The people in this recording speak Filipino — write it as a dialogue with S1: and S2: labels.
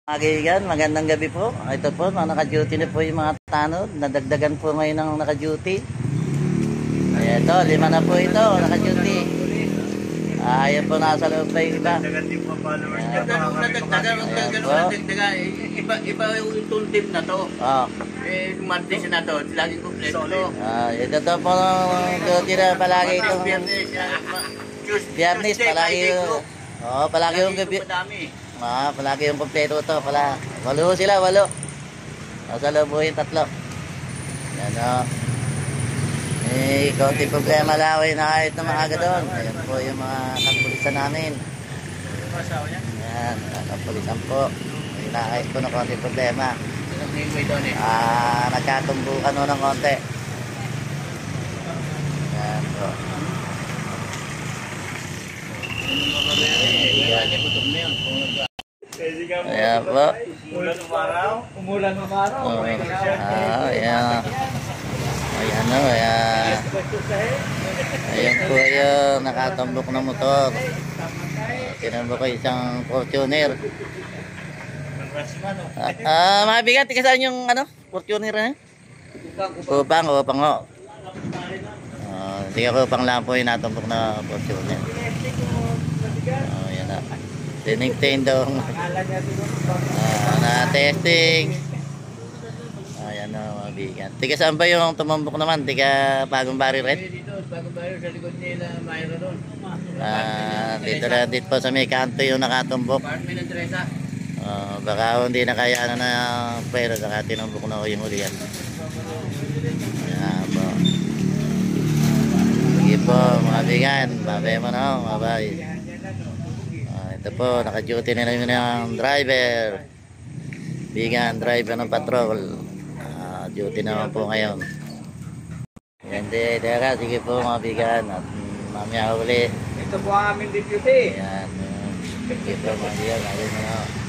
S1: Mga kaibigan, magandang gabi po. Ito po, naka-duty na po yung mga tanod. Nadagdagan po ngayon ng naka-duty. Ito, 5 na po ito, naka-duty. Ayan po, nasa loob pa yung iba.
S2: Nadagdagan din po followers niya.
S3: Iba yung team na to.
S1: Oh.
S3: Mondays na to, laging kompleto to.
S1: Ito to po, duty na palagi itong Biyernes, palagi yung... Oo, palagi yung gabi. Palagi yung kompleto to pala. 8 sila, 8. Nasa loob po yung 3. Yan o. Konti problema laway na kahit na maaga doon. Ayan po yung mga kapulisan namin. Ayan, kapulisan po. Hinakait po ng konti problema. Nagkatumbukan o ng konti. Ayan po. Ayan po.
S2: Umulan ng araw. Umulan ng araw.
S1: Ayan. Ayan o. Ayan po yung nakatambok na motor. Tinambok ko isang Fortuner. Mabigat. Saan yung Fortuner na? Kupang o. Hindi ka kupang lang po yung natambok na Fortuner. Ayan na. Tinigtain daw. Na-testing. Ayan na, mabigat. Tika saan ba yung tumambok naman? Tika Bagong Bari rin?
S3: Dito, Bagong Bari sa likod nila, mayroon doon.
S1: Dito po sa may kanto yung nakatumbok.
S3: Apartment ng Teresa.
S1: Baka hindi na kaya na pero saka tinumbok na yung huli yan. Ayan po. Sige po, mga bigan. Babay mo na, mabay. Ito po, naka-duty na rin yung driver. Bigan, driver ng patrol. Duty naman po ngayon. Yan din, teka, sige po mga bigan. At mamaya uli.
S2: Ito po ang aming deputy.
S1: Yan. Sige po mga bigan, ayun na.